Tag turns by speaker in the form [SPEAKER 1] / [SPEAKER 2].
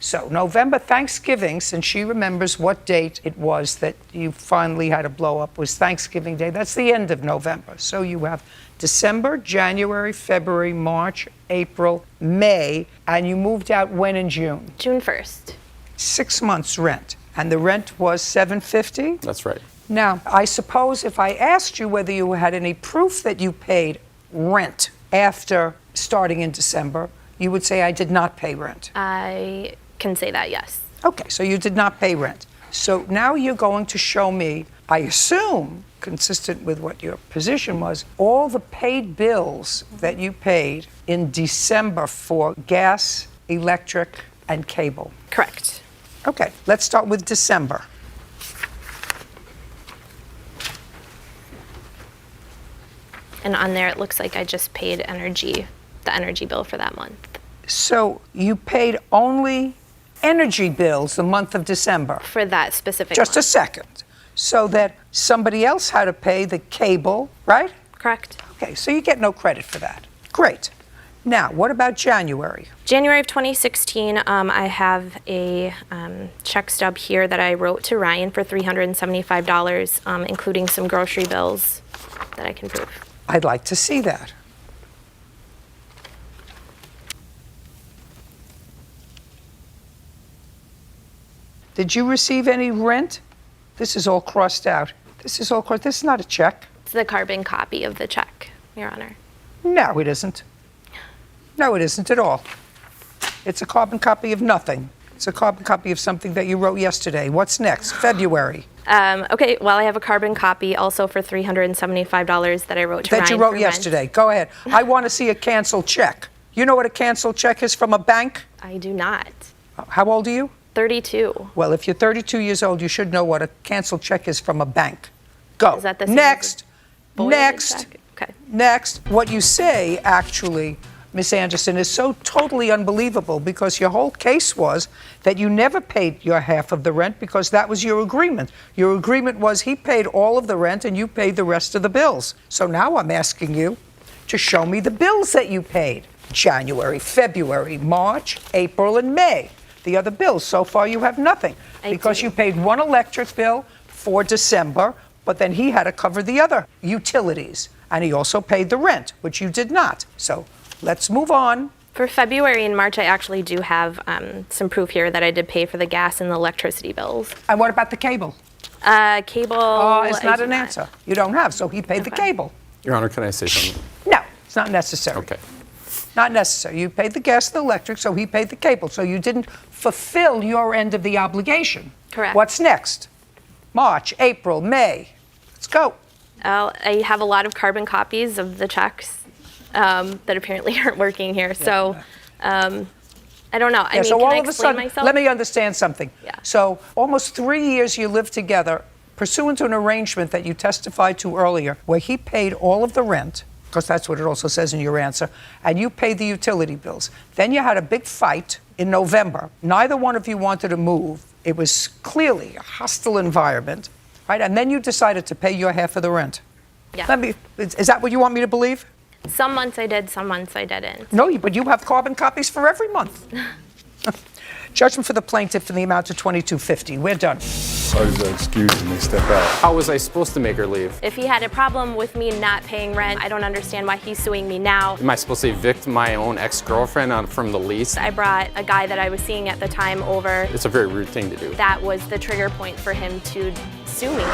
[SPEAKER 1] So November, Thanksgiving, since she remembers what date it was that you finally had a blow up, was Thanksgiving Day. That's the end of November. So you have December, January, February, March, April, May, and you moved out when in June?
[SPEAKER 2] June 1st.
[SPEAKER 1] 6 months rent. And the rent was $750?
[SPEAKER 3] That's right.
[SPEAKER 1] Now, I suppose if I asked you whether you had any proof that you paid rent after starting in December, you would say I did not pay rent.
[SPEAKER 2] I can say that, yes.
[SPEAKER 1] Okay, so you did not pay rent. So now you're going to show me, I assume, consistent with what your position was, all the paid bills that you paid in December for gas, electric, and cable.
[SPEAKER 2] Correct.
[SPEAKER 1] Okay, let's start with December.
[SPEAKER 2] And on there, it looks like I just paid the energy bill for that month.
[SPEAKER 1] So you paid only energy bills the month of December?
[SPEAKER 2] For that specific
[SPEAKER 1] Just
[SPEAKER 2] month.
[SPEAKER 1] a second. So that somebody else had to pay the cable, right?
[SPEAKER 2] Correct.
[SPEAKER 1] Okay, so you get no credit for that. Great. Now, what about January?
[SPEAKER 2] January of 2016, I have a check stub here that I wrote to Ryan for $375, including some grocery bills that I can prove.
[SPEAKER 1] I'd like to see that. Did you receive any rent? This is all crossed out. This is all crossed. This is not a check.
[SPEAKER 2] It's the carbon copy of the check, Your Honor.
[SPEAKER 1] No, it isn't. No, it isn't at all. It's a carbon copy of nothing. It's a carbon copy of something that you wrote yesterday. What's next? February.
[SPEAKER 2] Okay, well, I have a carbon copy also for $375 that I wrote to Ryan.
[SPEAKER 1] That you wrote yesterday. Go ahead. I want to see a canceled check. You know what a canceled check is from a bank?
[SPEAKER 2] I do not.
[SPEAKER 1] How old are you?
[SPEAKER 2] 32.
[SPEAKER 1] Well, if you're 32 years old, you should know what a canceled check is from a bank. Go.
[SPEAKER 2] Is that the same
[SPEAKER 1] Next.
[SPEAKER 2] as a voided
[SPEAKER 1] Next.
[SPEAKER 2] check? Okay.
[SPEAKER 1] Next. What you say, actually, Miss Anderson, is so totally unbelievable because your whole case was that you never paid your half of the rent because that was your agreement. Your agreement was he paid all of the rent and you paid the rest of the bills. So now I'm asking you to show me the bills that you paid. January, February, March, April, and May. The other bills. So far you have nothing because you paid one electric bill for December, but then he had to cover the other utilities. And he also paid the rent, which you did not. So let's move on.
[SPEAKER 2] For February and March, I actually do have some proof here that I did pay for the gas and the electricity bills.
[SPEAKER 1] And what about the cable?
[SPEAKER 2] Cable.
[SPEAKER 1] It's not an answer. You don't have, so he paid the cable.
[SPEAKER 3] Your Honor, can I say something?
[SPEAKER 1] No, it's not necessary.
[SPEAKER 3] Okay.
[SPEAKER 1] Not necessary. You paid the gas and the electric, so he paid the cable. So you didn't fulfill your end of the obligation.
[SPEAKER 2] Correct.
[SPEAKER 1] What's next? March, April, May. Let's go.
[SPEAKER 2] I have a lot of carbon copies of the checks that apparently aren't working here. So I don't know. I mean,
[SPEAKER 1] so
[SPEAKER 2] can
[SPEAKER 1] all
[SPEAKER 2] I
[SPEAKER 1] of a
[SPEAKER 2] explain
[SPEAKER 1] sudden,
[SPEAKER 2] myself?
[SPEAKER 1] let me understand something.
[SPEAKER 2] Yeah.
[SPEAKER 1] So almost 3 years you lived together, pursuant to an arrangement that you testified to earlier, where he paid all of the rent, because that's what it also says in your answer, and you paid the utility bills. Then you had a big fight in November. Neither one of you wanted to move. It was clearly a hostile environment, right? And then you decided to pay your half of the rent.
[SPEAKER 2] Yeah.
[SPEAKER 1] Is that what you want me to believe?
[SPEAKER 2] Some months I did, some months I didn't.
[SPEAKER 1] No, but you have carbon copies for every month. Judgment for the plaintiff in the amount of $22.50. We're done.
[SPEAKER 4] O's excusing me, step out.
[SPEAKER 3] How was I supposed to make her leave?
[SPEAKER 2] If he had a problem with me not paying rent, I don't understand why he's suing me now.
[SPEAKER 3] Am I supposed to evict my own ex-girlfriend from the lease?
[SPEAKER 2] I brought a guy that I was seeing at the time over.
[SPEAKER 3] It's a very rude thing to do.
[SPEAKER 2] That was the trigger point for him to sue me.